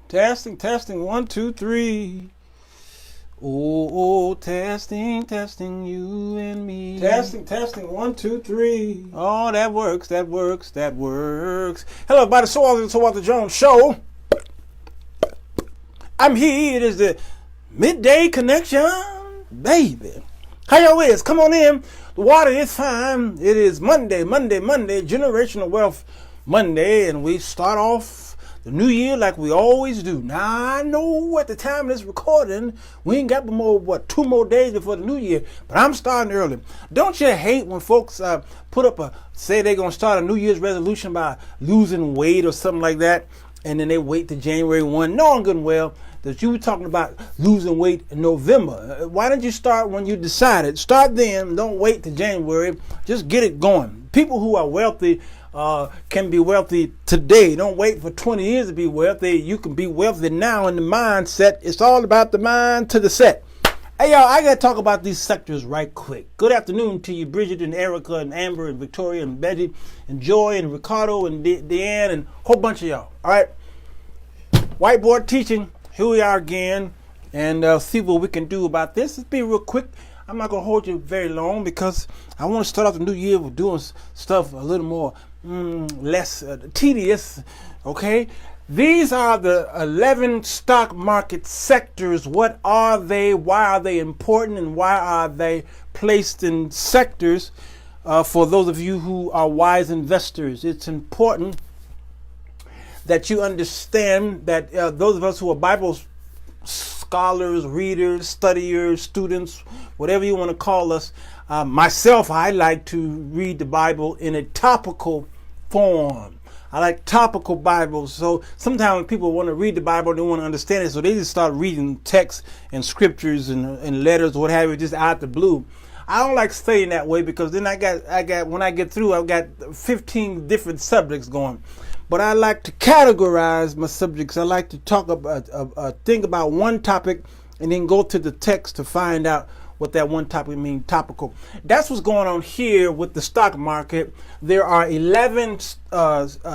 Testing, testing, 1, 2, 3. Oh, testing, testing, you and me. Testing, testing, 1, 2, 3. Oh, that works, that works, that works. Hello, everybody. Sirwalterj Jones Show. I'm here. It is the midday connection, baby. How y'all is? Come on in. The water is fine. It is Monday, Generational Wealth Monday, and we start off the new year like we always do. Now, I know at the time of this recording, we ain't got but 2 more days before the new year, but I'm starting early. Don't you hate when folks say they're going to start a New Year's resolution by losing weight or something like that, and then they wait to January 1, knowing good and well that you were talking about losing weight in November. Why don't you start when you decided? Start then. Don't wait to January. Just get it going. People who are wealthy can be wealthy today. Don't wait for 20 years to be wealthy. You can be wealthy now in the mindset. It's all about the mind to the set. Hey, y'all, I got to talk about these sectors right quick. Good afternoon to you, Bridget and Erica and Amber and Victoria and Betty and Joy and Ricardo and Deanne and a whole bunch of y'all. All right. Whiteboard teaching. Here we are again, and see what we can do about this. Let's be real quick. I'm not going to hold you very long because I want to start off the new year with doing stuff a little more less tedious, okay? These are the 11 stock market sectors. What are they? Why are they important? And why are they placed in sectors? For those of you who are wise investors, it's important that you understand that those of us who are Bible scholars, readers, studiers, students, whatever you want to call us, myself, I like to read the Bible in a topical form. I like topical Bibles. So sometimes when people want to read the Bible, they want to understand it, so they just start reading texts and scriptures and letters, what have you, just out the blue. I don't like studying that way because then I got when I get through, I've got 15 different subjects going. But I like to categorize my subjects. I like to talk about, think about one topic and then go to the text to find out what that one topic means, topical. That's what's going on here with the stock market. There are 11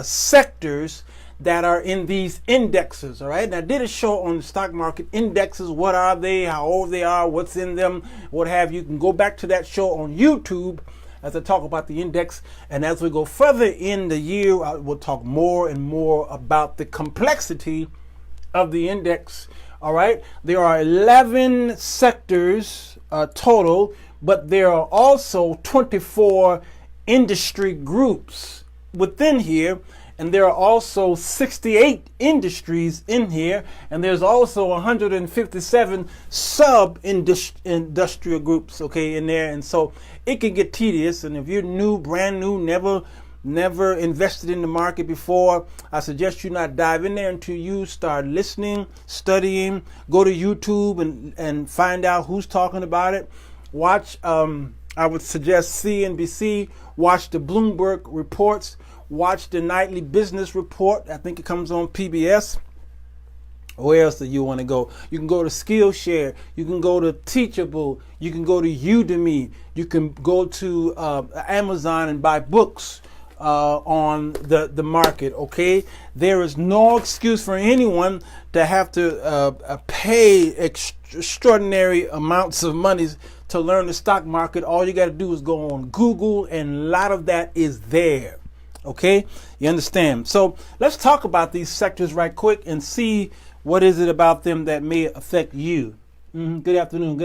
sectors that are in these indexes, all right? And I did a show on the stock market indexes. What are they? How old they are? What's in them? What have you? You can go back to that show on YouTube as I talk about the index. And as we go further in the year, we'll talk more and more about the complexity of the index, all right? There are 11 sectors total, but there are also 24 industry groups within here. And there are also 68 industries in here, and there's also 157 sub-industrial groups, okay, in there. And so it can get tedious. And if you're new, brand new, never invested in the market before, I suggest you not dive in there until you start listening, studying, go to YouTube and find out who's talking about it. Watch, I would suggest CNBC, watch the Bloomberg reports. Watch the nightly business report. I think it comes on PBS. Where else do you want to go? You can go to Skillshare. You can go to Teachable. You can go to Udemy. You can go to Amazon and buy books on the market, okay? There is no excuse for anyone to have to pay extraordinary amounts of money to learn the stock market. All you got to do is go on Google, and a lot of that is there. Okay, you understand? So let's talk about these sectors right quick and see what is it about them that may affect you. Good afternoon,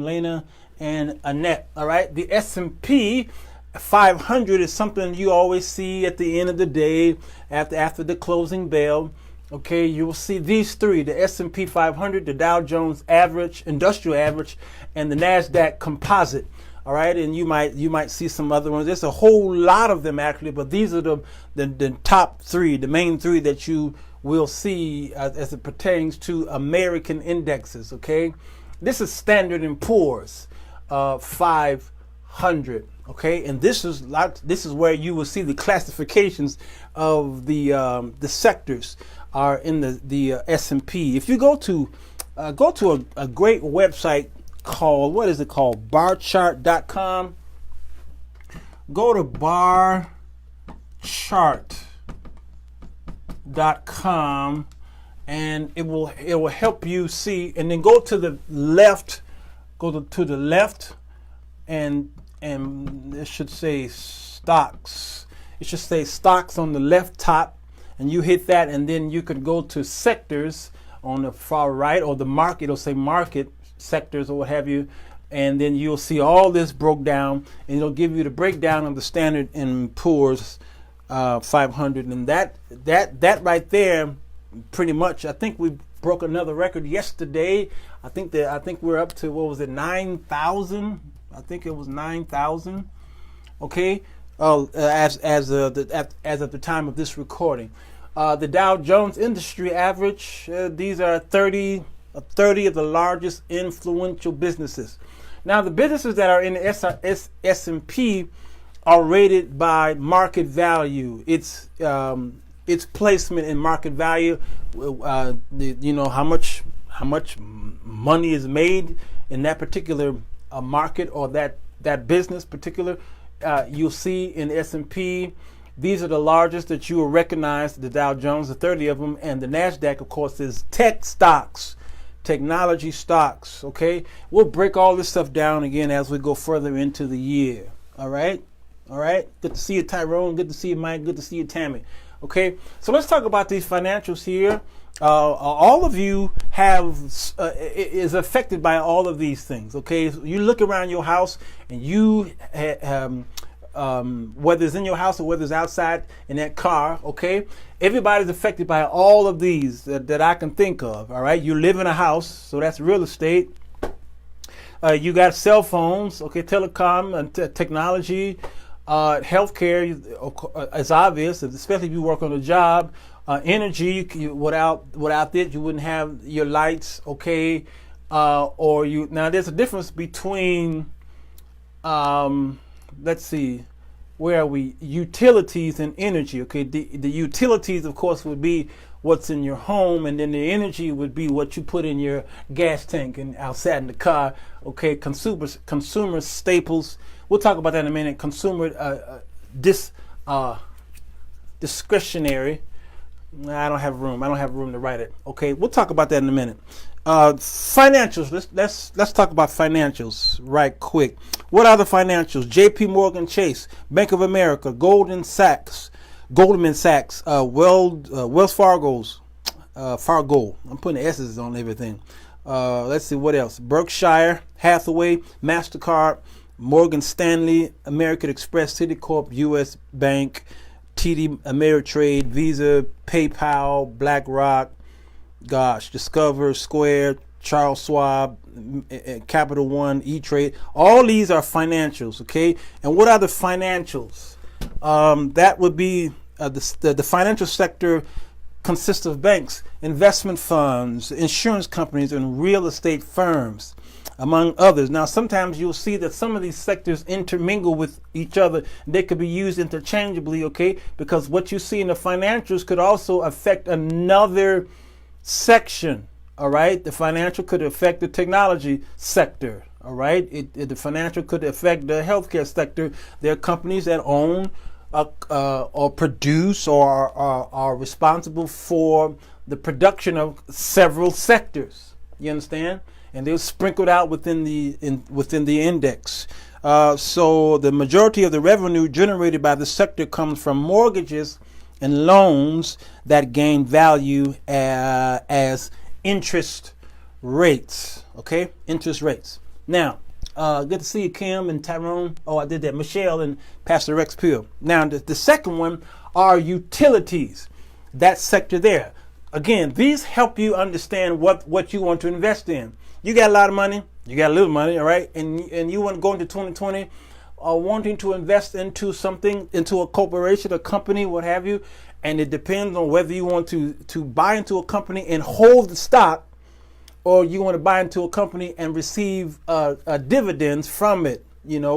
Lena and Annette. All right, the S&P 500 is something you always see at the end of the day after the closing bell. Okay, you will see these three: the S&P 500, the Dow Jones Average, Industrial Average, and the NASDAQ Composite. All right, and you might see some other ones. There's a whole lot of them actually, but these are the top three, the main three that you will see as it pertains to American indexes. Okay, this is Standard & Poor's 500. Okay, and this is where you will see the classifications of the sectors are in the S&P. If you go to a great website called, what is it called? barchart.com. Go to barchart.com and it will help you see. And then go to the left, to the left, and it should say stocks. It should say stocks on the left top, and you hit that, and then you could go to sectors on the far right, or the market. It'll say market sectors or what have you, and then you'll see all this broke down, and it'll give you the breakdown of the Standard and Poor's 500, and that right there, pretty much. I think we broke another record yesterday. I think we're up to, what was it, 9,000? I think it was 9,000. Okay, as of the time of this recording. The Dow Jones Industry Average. These are 30 of the largest influential businesses. Now, the businesses that are in the S&P are rated by market value. Its placement in market value. How much money is made in that particular market, or that business particular. You'll see in the S&P. These are the largest that you will recognize. The Dow Jones, the 30 of them, and the NASDAQ, of course, is tech stocks, technology stocks. Okay, we'll break all this stuff down again as we go further into the year. All right. Good to see you, Tyrone. Good to see you, Mike. Good to see you, Tammy. Okay, so let's talk about these financials here. All of you is affected by all of these things. Okay, so you look around your house, and you whether it's in your house or whether it's outside in that car, okay, everybody's affected by all of these that I can think of. All right, you live in a house, so that's real estate. You got cell phones, okay, telecom and technology, healthcare is obvious, especially if you work on a job. Energy, without it, you wouldn't have your lights, okay, now there's a difference between let's see, where are we? Utilities and energy. Okay, the utilities, of course, would be what's in your home, and then the energy would be what you put in your gas tank and outside in the car. Okay, consumer staples. We'll talk about that in a minute. Consumer discretionary. I don't have room. I don't have room to write it. Okay, we'll talk about that in a minute. Financials. Let's talk about financials right quick. What are the financials? J.P. Morgan Chase, Bank of America, Goldman Sachs, Wells Fargo's, Fargo. I'm putting S's on everything. Let's see what else. Berkshire Hathaway, MasterCard, Morgan Stanley, American Express, Citicorp, U.S. Bank, TD Ameritrade, Visa, PayPal, BlackRock, Discover, Square, Charles Schwab, Capital One, E-Trade. All these are financials, okay? And what are the financials? That would be the financial sector consists of banks, investment funds, insurance companies, and real estate firms, among others. Now, sometimes you'll see that some of these sectors intermingle with each other. They could be used interchangeably, okay? Because what you see in the financials could also affect another section, all right? The financial could affect the technology sector, all right? The financial could affect the healthcare sector. There are companies that own or produce or are responsible for the production of several sectors. You understand? And they're sprinkled out within the index. So the majority of the revenue generated by the sector comes from mortgages and loans that gain value as interest rates. Okay, interest rates. Now, good to see you, Kim and Tyrone. Oh, I did that. Michelle and Pastor Rex Peel. Now, the second one are utilities. That sector there. Again, these help you understand what you want to invest in. You got a lot of money, you got a little money, all right, and you want to go into 2020 wanting to invest into something, into a corporation, a company, what have you, and it depends on whether you want to buy into a company and hold the stock, or you want to buy into a company and receive dividends from it,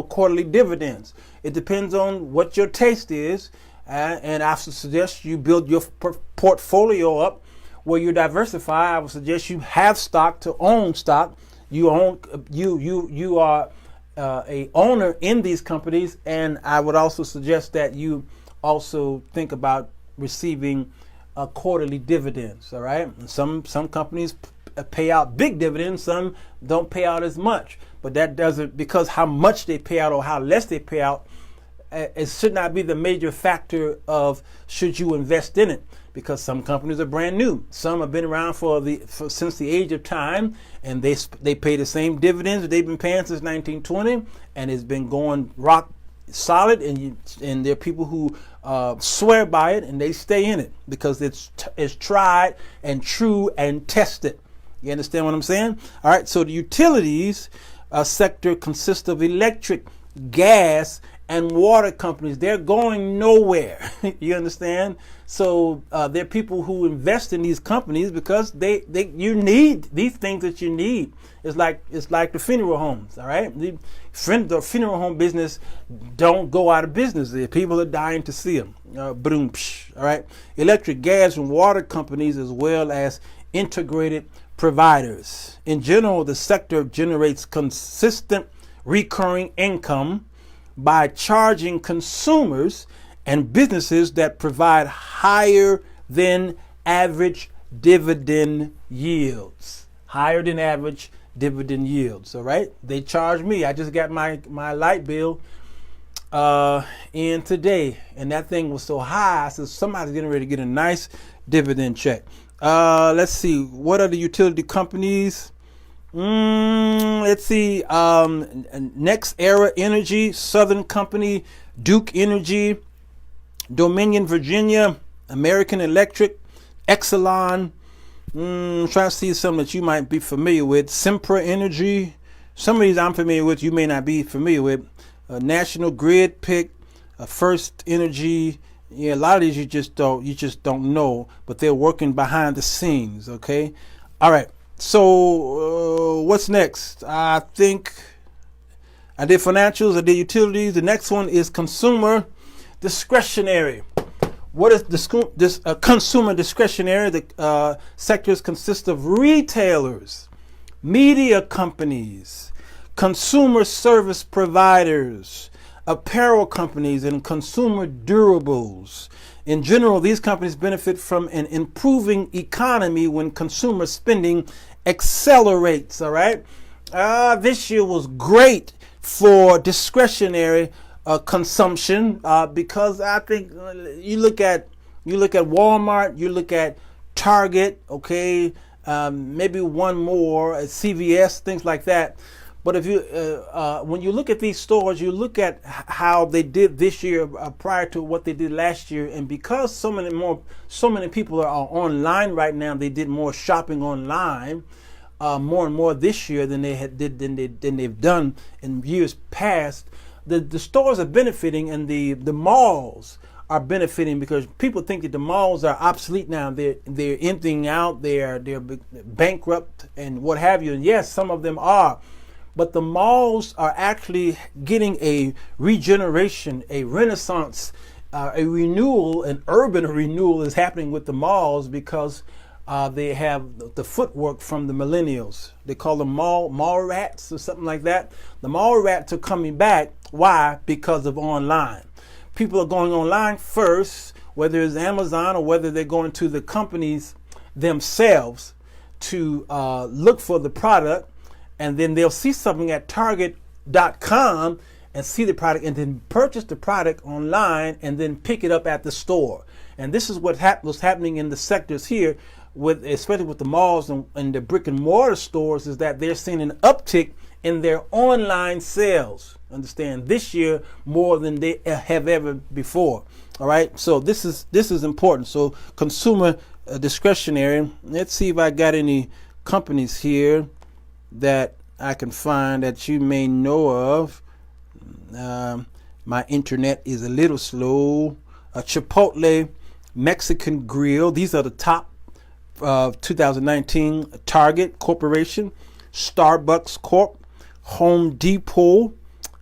quarterly dividends. It depends on what your taste is, and I suggest you build your portfolio up where you diversify. I would suggest you have stock to own stock. You are a owner in these companies, and I would also suggest that you also think about receiving quarterly dividends. All right, and some companies pay out big dividends, some don't pay out as much, but that doesn't, because how much they pay out or how less they pay out, it should not be the major factor of should you invest in it, because some companies are brand new, some have been around since the age of time, and they pay the same dividends that they've been paying since 1920, and it's been going rock solid, and there are people who swear by it and they stay in it because it's tried and true and tested. You understand what I'm saying? All right, so the utilities sector consists of electric, gas, and water companies. They're going nowhere. You understand? So there are people who invest in these companies because you need these things that you need. It's like the funeral homes. All right, the funeral home business don't go out of business. People are dying to see them. Boom. All right, electric, gas, and water companies, as well as integrated providers. In general, the sector generates consistent recurring income by charging consumers and businesses that provide higher than average dividend yields. Higher than average dividend yields. All right, they charge me. I just got my light bill in today, and that thing was so high. So somebody's getting ready to get a nice dividend check. Let's see, what are the utility companies? Let's see, Next Era Energy, Southern Company, Duke Energy, Dominion Virginia, American Electric, Exelon. Trying to see something that you might be familiar with. Sempra Energy. Some of these I'm familiar with, you may not be familiar with. National Grid, PIC, First Energy. Yeah, a lot of these you just don't know, but they're working behind the scenes. Okay, all right. So what's next? I think I did financials, I did utilities. The next one is consumer discretionary. What is this consumer discretionary? The sectors consist of retailers, media companies, consumer service providers, apparel companies, and consumer durables. In general, these companies benefit from an improving economy when consumer spending accelerates. All right. This year was great for discretionary consumption because I think you look at Walmart, you look at Target, okay, maybe one more, CVS, things like that. But if you, when you look at these stores, you look at how they did this year prior to what they did last year, and because so many people are online right now, they did more shopping online, more and more this year than they've done in years past. The stores are benefiting, and the malls are benefiting because people think that the malls are obsolete now. They're emptying out, they're bankrupt and what have you. And yes, some of them are. But the malls are actually getting a regeneration, a renaissance, a renewal, an urban renewal is happening with the malls because they have the footwork from the millennials. They call them mall rats or something like that. The mall rats are coming back. Why? Because of online. People are going online first, whether it's Amazon or whether they're going to the companies themselves to look for the product. And then they'll see something at Target.com and see the product and then purchase the product online and then pick it up at the store. And this is what was happening in the sectors here, especially with the malls and the brick and mortar stores, is that they're seeing an uptick in their online sales. Understand, this year more than they have ever before. All right, so this is important. So consumer discretionary. Let's see if I got any companies here that I can find that you may know of. My internet is a little slow. Chipotle, Mexican Grill. These are the top 2019. Target Corporation, Starbucks Corp, Home Depot,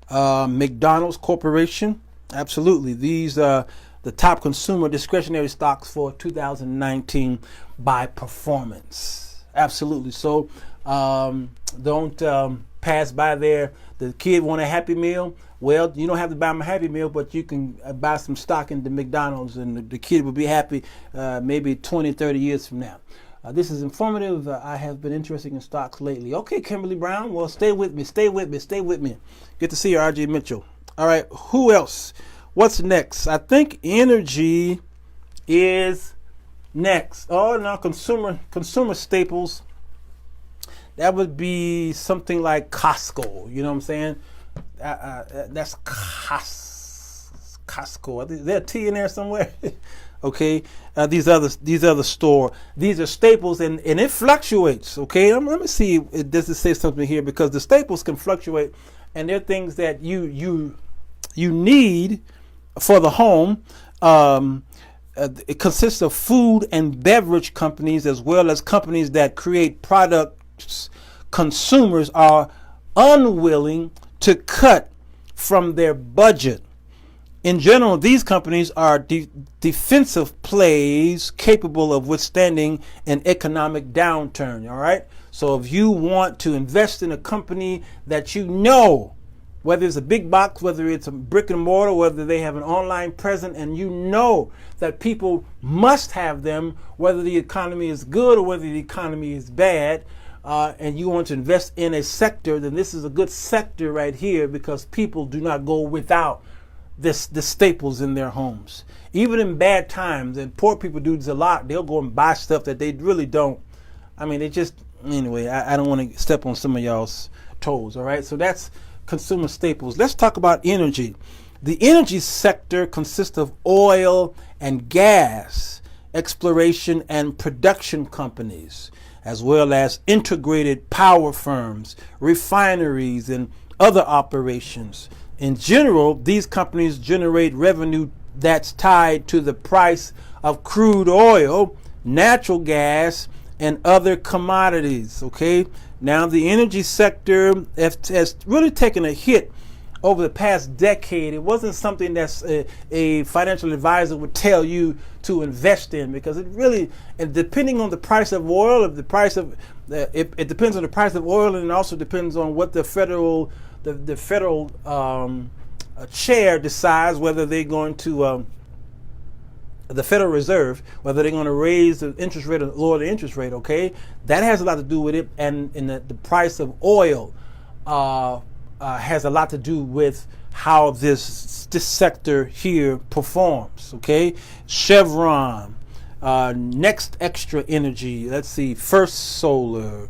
McDonald's Corporation. Absolutely. These are the top consumer discretionary stocks for 2019 by performance. Absolutely. So don't pass by there, the kid want a Happy Meal. Well, you don't have to buy him a Happy Meal, but you can buy some stock in the McDonald's, and the kid will be happy maybe 20, 30 years from now. This is informative. I have been interested in stocks lately. Okay, Kimberly Brown. Well, stay with me. Good to see you, R.J. Mitchell. All right, who else? What's next? I think energy is next. Oh, now consumer staples. That would be something like Costco. You know what I'm saying? That's Costco. Is there a T in there somewhere? Okay. These other store. These are staples, and it fluctuates. Okay. Let me see. Does it say something here? Because the staples can fluctuate, and they're things that you need for the home. It consists of food and beverage companies, as well as companies that create products consumers are unwilling to cut from their budget. In general, these companies are defensive plays capable of withstanding an economic downturn. All right. So if you want to invest in a company that you know, whether it's a big box, whether it's a brick and mortar, whether they have an online presence, and you know that people must have them, whether the economy is good or whether the economy is bad, and you want to invest in a sector, then this is a good sector right here, because people do not go without the staples in their homes. Even in bad times, and poor people do this a lot, they'll go and buy stuff that they really don't. I mean, anyway, I don't want to step on some of y'all's toes, all right? So that's consumer staples. Let's talk about energy. The energy sector consists of oil and gas, exploration and production companies, as well as integrated power firms, refineries, and other operations. In general, these companies generate revenue that's tied to the price of crude oil, natural gas, and other commodities. Okay. Now, the energy sector has really taken a hit over the past decade. It wasn't something that's a financial advisor would tell you to invest in, because and depending on the price of oil, it depends on the price of oil, and it also depends on what the federal chair decides, whether they're going to the Federal Reserve, whether they're going to raise the interest rate or lower the interest rate. Okay, that has a lot to do with it, and the price of oil has a lot to do with how this sector here performs. Okay, Chevron, Next Extra Energy. Let's see, First Solar,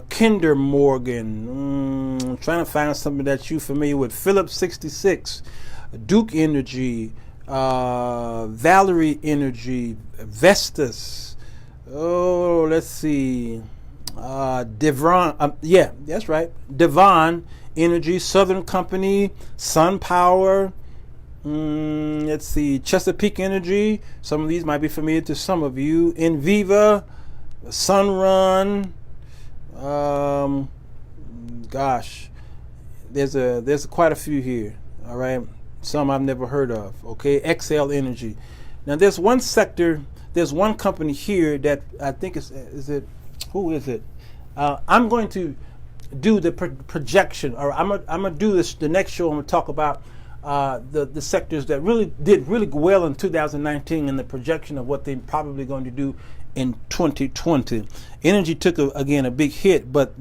Kinder Morgan. I'm trying to find something that you're familiar with. Phillips 66, Duke Energy, Valerie Energy, Vestas. Oh, let's see. Devon. Yeah, that's right. Devon Energy, Southern Company, Sun Power. Let's see. Chesapeake Energy. Some of these might be familiar to some of you. Enviva, Sunrun. Gosh, there's quite a few here. All right. Some I've never heard of. Okay, XL Energy. Now there's one sector, there's one company here that I think who is it? I'm going to do the projection, or I'm gonna do this the next show. I'm gonna talk about the sectors that did really well in 2019 and the projection of what they're probably going to do in 2020. Energy took a big hit, but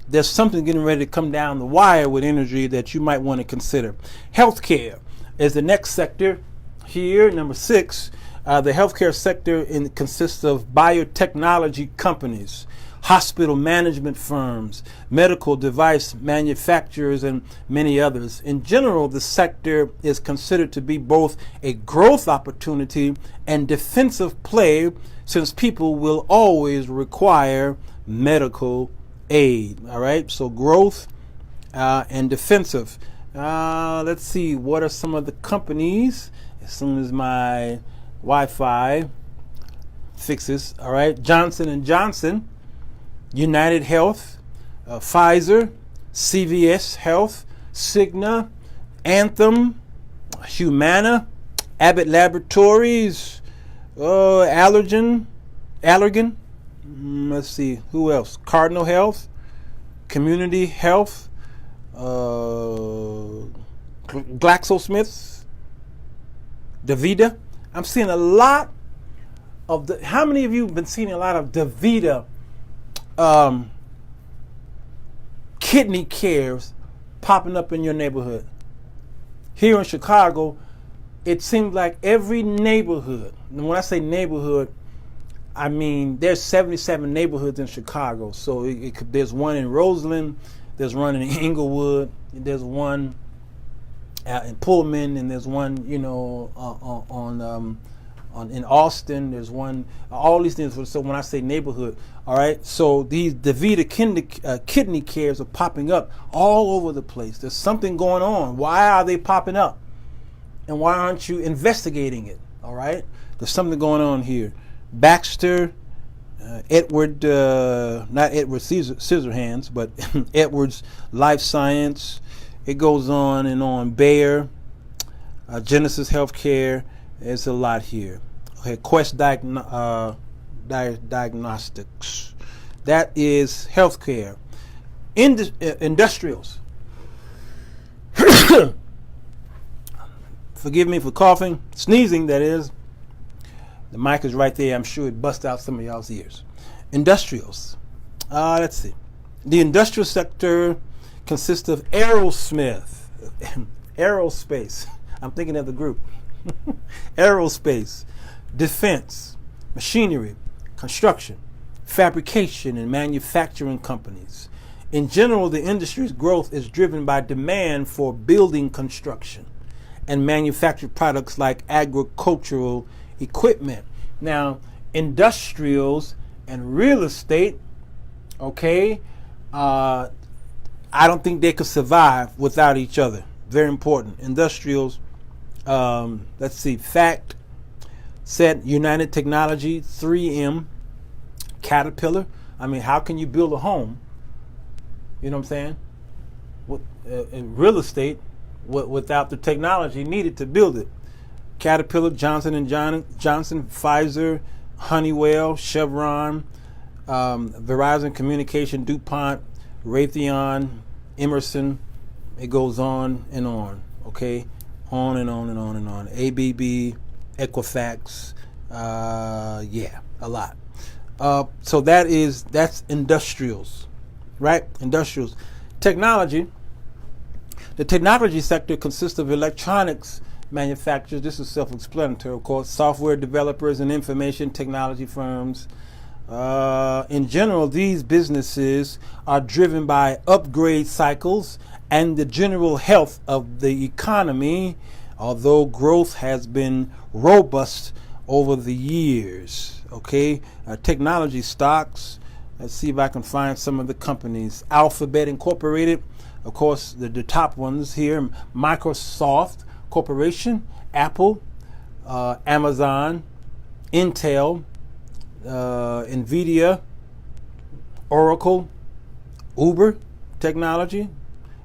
there's something getting ready to come down the wire with energy that you might want to consider. Healthcare is the next sector here, number 6. The healthcare sector consists of biotechnology companies, hospital management firms, medical device manufacturers, and many others. In general, the sector is considered to be both a growth opportunity and defensive play, since people will always require medical aid. All right, so growth and defensive. Let's see, what are some of the companies? As soon as my Wi-Fi fixes. All right, Johnson & Johnson, United Health, Pfizer, CVS Health, Cigna, Anthem, Humana, Abbott Laboratories, Allergan. Let's see, who else? Cardinal Health, Community Health, GlaxoSmiths, DaVita. I'm seeing a lot of the. How many of you have been seeing a lot of DaVita kidney cares popping up in your neighborhood? Here in Chicago, it seems like every neighborhood, and when I say neighborhood, I mean there's 77 neighborhoods in Chicago. So there's one in Roseland, there's one in Inglewood, there's one in Pullman, and there's one, in Austin. There's one. All these things. So when I say neighborhood, all right. So these DaVita kidney cares are popping up all over the place. There's something going on. Why are they popping up? And why aren't you investigating it? All right. There's something going on here. Baxter, Edward, not Edward Scissorhands, but Edwards Life Science. It goes on and on. Bayer, Genesis Healthcare. There's a lot here. Okay, Quest Diagnostics. That is healthcare. Industrials. Forgive me for coughing, sneezing, that is. The mic is right there. I'm sure it bust out some of y'all's ears. Industrials. Let's see. The industrial sector consists of aerospace. I'm thinking of the group. Aerospace, defense, machinery, construction, fabrication, and manufacturing companies. In general, the industry's growth is driven by demand for building construction and manufactured products like agricultural equipment. Now, industrials and real estate, okay, I don't think they could survive without each other. Very important. Industrials, let's see, Fact, Set, United Technology, 3M, Caterpillar. I mean, how can you build a home? You know what I'm saying? In real estate, without the technology needed to build it. Caterpillar, Johnson & Johnson, Pfizer, Honeywell, Chevron, Verizon Communication, DuPont, Raytheon, Emerson. It goes on and on, okay? On and on and on and on. ABB, Equifax, yeah, a lot. So that's industrials, right? Industrials. Technology. The technology sector consists of electronics manufacturers. This is self-explanatory, of course. Software developers and information technology firms. In general, these businesses are driven by upgrade cycles and the general health of the economy, although growth has been robust over the years. Okay, technology stocks. Let's see if I can find some of the companies. Alphabet Incorporated, of course, the top ones here. Microsoft Corporation, Apple, Amazon, Intel, NVIDIA, Oracle, Uber Technology,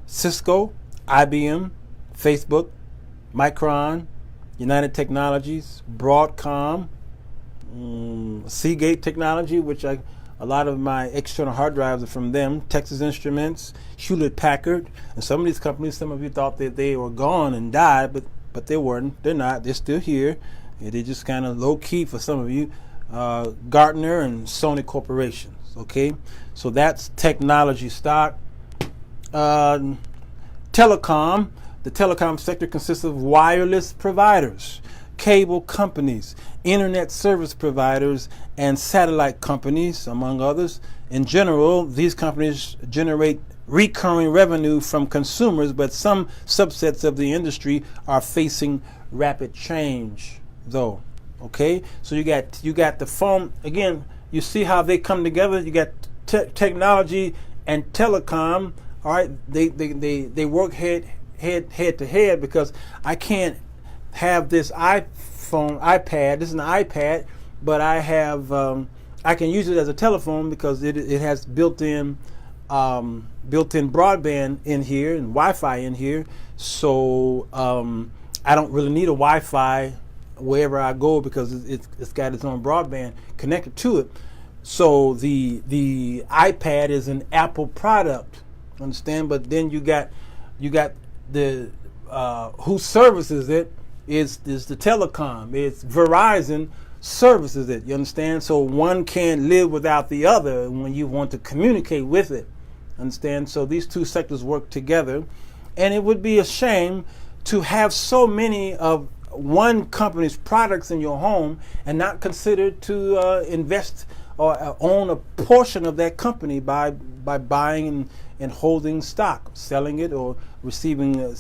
Cisco, IBM, Facebook, Micron, United Technologies, Broadcom, Seagate Technology, which a lot of my external hard drives are from them, Texas Instruments, Hewlett-Packard, and some of these companies, some of you thought that they were gone and died, but they weren't. They're not. They're still here. They're just kind of low-key for some of you. Gartner and Sony Corporations, okay? So that's technology stock. Telecom. The telecom sector consists of wireless providers, cable companies, internet service providers, and satellite companies, among others. In general, these companies generate recurring revenue from consumers, but some subsets of the industry are facing rapid change, though. Okay, so you got the phone again. You see how they come together. You got technology and telecom. All right, they work head to head, because I can't have this iPad. This is an iPad, but I have I can use it as a telephone because it has built-in broadband in here and Wi-Fi in here. So I don't really need a Wi-Fi wherever I go because it's got its own broadband connected to it. So the iPad is an Apple product, understand? But then you got the who services it is the telecom. It's Verizon services it. You understand? So one can't live without the other when you want to communicate with it. Understand? So these two sectors work together, and it would be a shame to have so many of one company's products in your home and not consider to invest or own a portion of that company by buying and holding stock, selling it, or receiving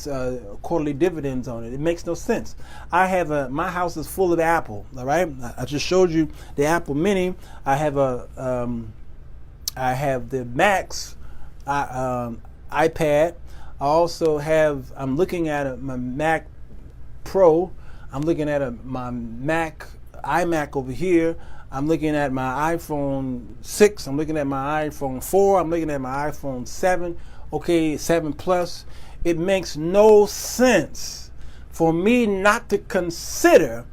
quarterly dividends on it. It makes no sense. I have my house is full of Apple. All right, I just showed you the Apple Mini. I have the Max iPad. I also have. I'm looking at my Mac Pro. I'm looking at my iMac over here. I'm looking at my iPhone 6. I'm looking at my iPhone 4. I'm looking at my iPhone 7. Okay, 7 Plus. It makes no sense for me not to consider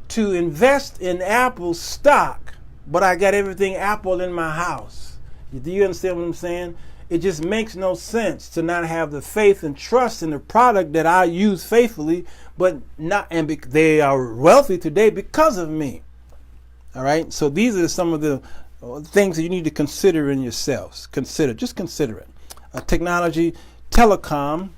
to invest in Apple stock, but I got everything Apple in my house. Do you understand what I'm saying? It just makes no sense to not have the faith and trust in the product that I use faithfully, but not, and they are wealthy today because of me. All right. So these are some of the things that you need to consider in yourselves. Just consider it. Technology, telecom.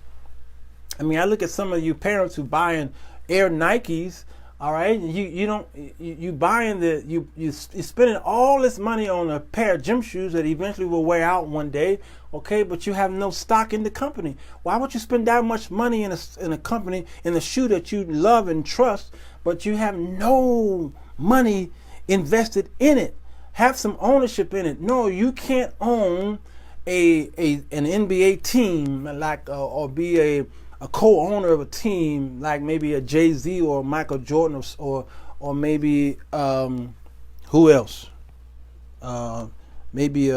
I mean, I look at some of you parents who buying Air Nikes. All right, you buying you spending all this money on a pair of gym shoes that eventually will wear out one day. Okay, but you have no stock in the company. Why would you spend that much money in a company, in a shoe that you love and trust, but you have no money invested in it? Have some ownership in it. No, you can't own an NBA team like or be a co-owner of a team like maybe a Jay-Z or Michael Jordan or maybe who else? Maybe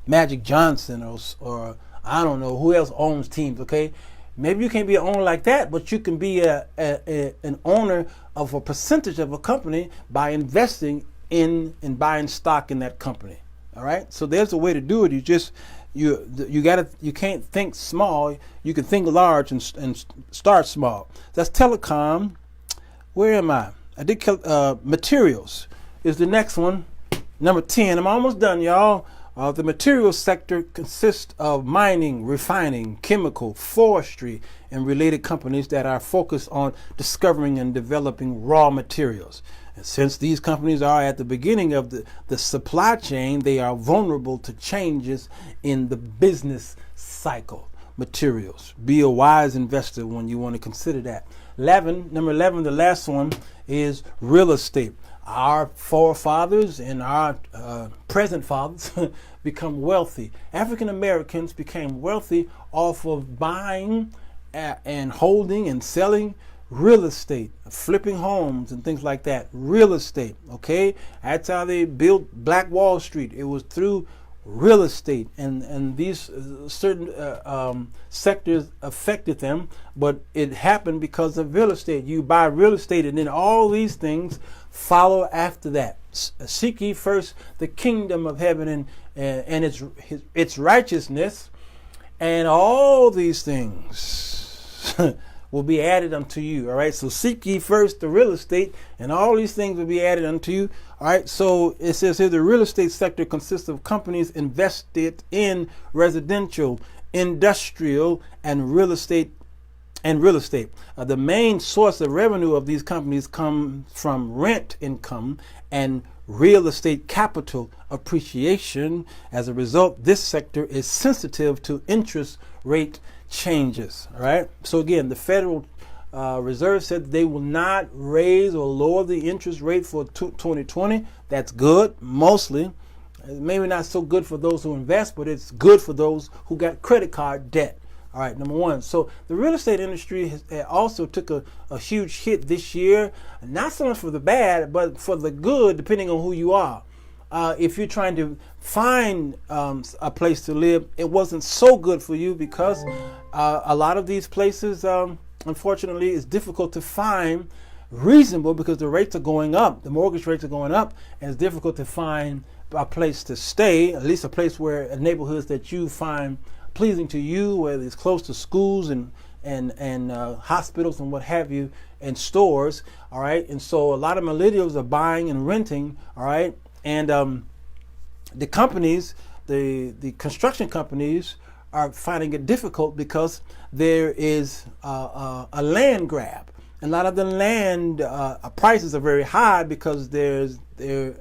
Magic Johnson or I don't know who else owns teams. Okay, maybe you can't be an owner like that, but you can be an owner of a percentage of a company by investing in and buying stock in that company. All right, so there's a way to do it. You can't think small. You can think large and start small. That's telecom. Where am I? I did materials is the next one, number 10. I'm almost done, y'all. The materials sector consists of mining, refining, chemical, forestry, and related companies that are focused on discovering and developing raw materials. And since these companies are at the beginning of the supply chain, they are vulnerable to changes in the business cycle. Materials. Be a wise investor when you want to consider that. Number 11, the last one is real estate. Our forefathers and our present fathers become wealthy. African Americans became wealthy off of buying and holding and selling real estate, flipping homes and things like that. Real estate, okay? That's how they built Black Wall Street. It was through real estate, and these certain sectors affected them, but it happened because of real estate. You buy real estate, and then all these things follow after that. Seek ye first the kingdom of heaven and its righteousness, and all these things will be added unto you. All right, so seek ye first the real estate, and all these things will be added unto you. All right, so it says here the real estate sector consists of companies invested in residential, industrial, and real estate. The main source of revenue of these companies come from rent income and real estate capital appreciation. As a result, this sector is sensitive to interest rate changes. All right. So again, the Federal Reserve said they will not raise or lower the interest rate for 2020. That's good, mostly. Maybe not so good for those who invest, but it's good for those who got credit card debt. All right, number one. So the real estate industry also took a huge hit this year, not so much for the bad, but for the good, depending on who you are. If you're trying to find a place to live, it wasn't so good for you because a lot of these places, unfortunately, it's difficult to find reasonable because the rates are going up. The mortgage rates are going up, and it's difficult to find a place to stay, at least a place where neighborhoods that you find pleasing to you, whether it's close to schools and hospitals and what have you, and stores. All right, and so a lot of millennials are buying and renting. All right, and the companies, the construction companies, are finding it difficult because there is a land grab. A lot of the land prices are very high because there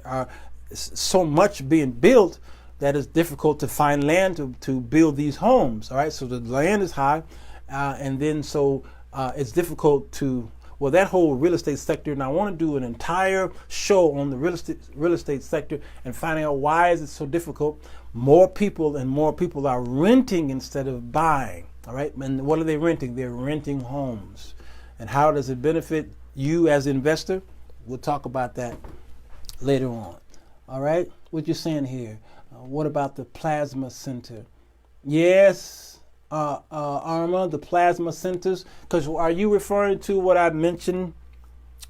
are so much being built that it's difficult to find land to build these homes. All right, so the land is high, and then so it's difficult to, well, that whole real estate sector. And I want to do an entire show on the real estate sector and finding out why is it so difficult. More people are renting instead of buying. All right, and what are they renting? They're renting homes. And how does it benefit you as an investor? We'll talk about that later on. All right, what you're saying here? What about the plasma center? Yes, Arma, the plasma centers. Because are you referring to what I mentioned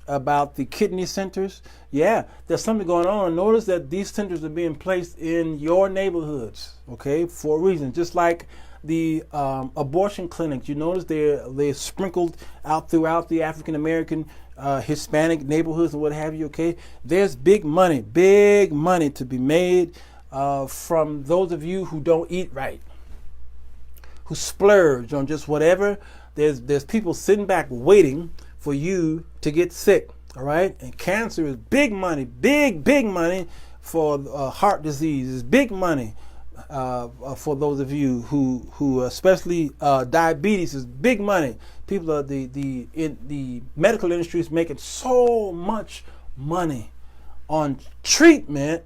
about the kidney centers? Yeah, there's something going on. Notice that these centers are being placed in your neighborhoods, okay, for a reason. Just like the abortion clinics, you notice they're sprinkled out throughout the African American, Hispanic neighborhoods and what have you. Okay, there's big money to be made from those of you who don't eat right, who splurge on just whatever. There's people sitting back waiting for you to get sick. All right, and cancer is big money, big money for heart disease is big money. For those of you who especially diabetes is big money. People are the medical industry is making so much money on treatment,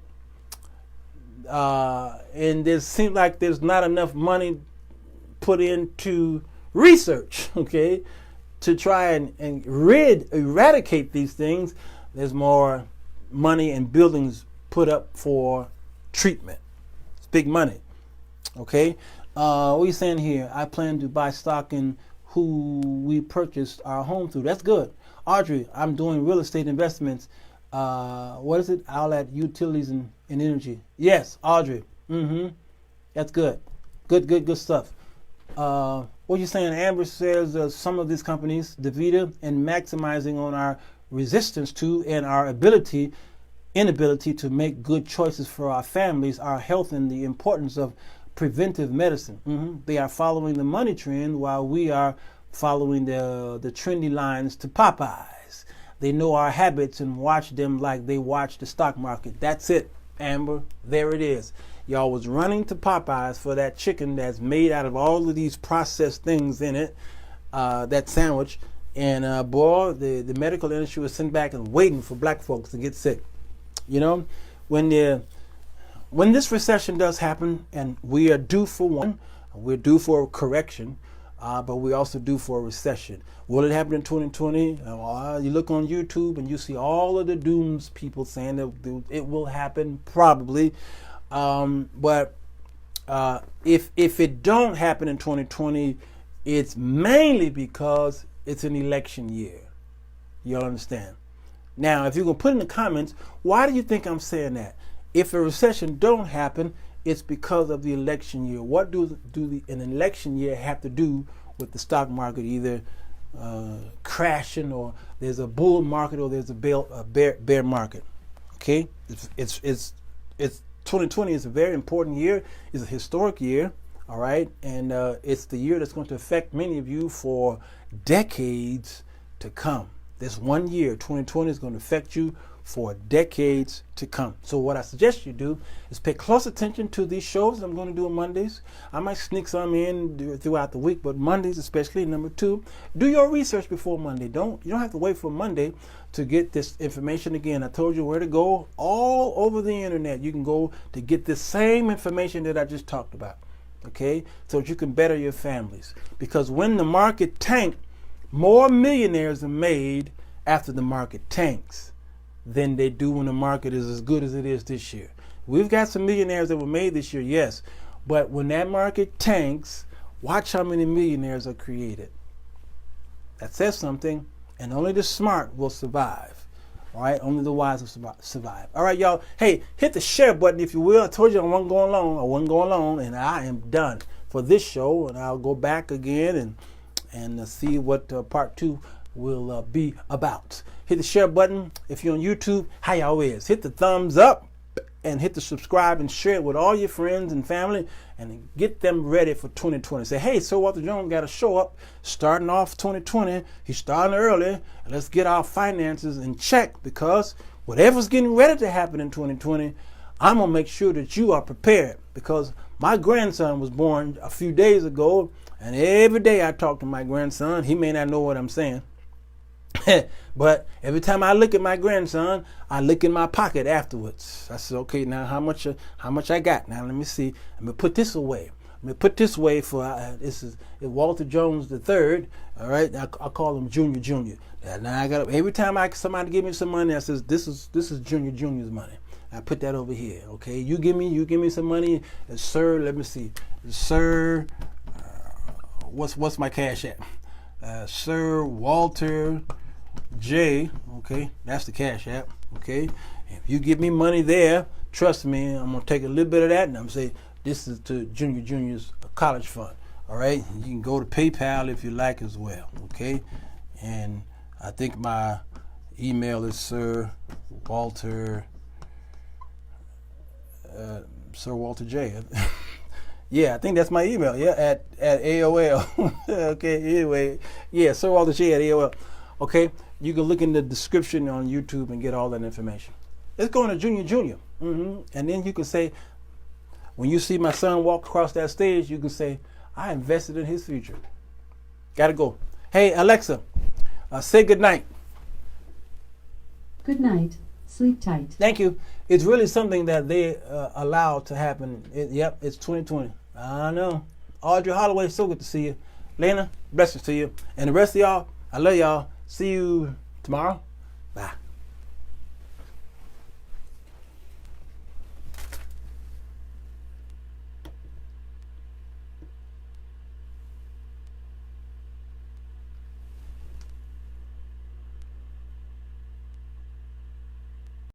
and it seems like there's not enough money put into research. Okay, to try and eradicate these things. There's more money and buildings put up for treatment. Big money. Okay, what are you saying here? I plan to buy stock in who we purchased our home through. That's good. Audrey, I'm doing real estate investments. What is it? Outlet utilities and energy. Yes, Audrey. That's good. Good stuff. What you saying? Amber says some of these companies, DaVita, and maximizing on our resistance to and our inability to make good choices for our families, our health, and the importance of preventive medicine. They are following the money trend while we are following the trendy lines to Popeyes. They know our habits and watch them like they watch the stock market. That's it, Amber. There it is. Y'all was running to Popeyes for that chicken that's made out of all of these processed things in it, that sandwich. And boy, the medical industry was sitting back and waiting for black folks to get sick. You know, when this recession does happen, and we are due for one, we're due for a correction, but we're also due for a recession. Will it happen in 2020? You look on YouTube and you see all of the dooms people saying that it will happen, probably. But if it don't happen in 2020, it's mainly because it's an election year. You understand? Now, if you're going to put in the comments, why do you think I'm saying that? If a recession don't happen, it's because of the election year. What do an election year have to do with the stock market either crashing, or there's a bull market, or there's a bear market? Okay, it's 2020 is a very important year. It's a historic year. All right, and it's the year that's going to affect many of you for decades to come. This one year, 2020, is going to affect you for decades to come. So what I suggest you do is pay close attention to these shows I'm going to do on Mondays. I might sneak some in throughout the week, but Mondays especially. Number two, do your research before Monday. You don't have to wait for Monday to get this information. Again, I told you where to go. All over the internet, you can go to get this same information that I just talked about. Okay, so that you can better your families. Because when the market tanked, more millionaires are made after the market tanks than they do when the market is as good as it is this year. We've got some millionaires that were made this year, yes, but when that market tanks, watch how many millionaires are created. That says something. and only the smart will survive. All right, only the wise will survive. All right, y'all. Hey, hit the share button if you will. I told you I wasn't going long. And I am done for this show. And I'll go back again and see what part 2 will be about. Hit the share button if you're on YouTube. How y'all is? Hit the thumbs up and hit the subscribe and share it with all your friends and family and get them ready for 2020. Say, hey, Sirwalterj Jones got to show up starting off 2020. He's starting early. And let's get our finances in check, because whatever's getting ready to happen in 2020, I'm going to make sure that you are prepared, because my grandson was born a few days ago, and every day I talk to my grandson. He may not know what I'm saying. But every time I look at my grandson, I look in my pocket afterwards. I said, okay, now how much I got? Now let me see. Let me put this away. Let me put this away for this is Walter Jones the third. All right, I call him Junior. Now I got every time somebody give me some money, I says this is Junior's money. I put that over here. Okay, you give me some money, sir. Let me see, sir. What's my cash app? Sirwalterj. Okay, that's the cash app. Okay, if you give me money there, trust me, I'm gonna take a little bit of that and I'm gonna say this is to Junior's college fund. All right, you can go to PayPal if you like as well. Okay, and I think my email is Sirwalterj. Sirwalterj. Yeah, I think that's my email. Yeah, at AOL. Okay, anyway, yeah, Sirwalterj at AOL. Okay, you can look in the description on YouTube and get all that information. It's going to Junior. And then you can say, when you see my son walk across that stage, you can say, I invested in his future. Gotta go. Hey, Alexa, say good night. Good night. Sleep tight. Thank you. It's really something that they allow to happen. Yep, it's 2020. I know. Audrey Holloway, so good to see you. Lena, blessings to you. And the rest of y'all, I love y'all. See you tomorrow.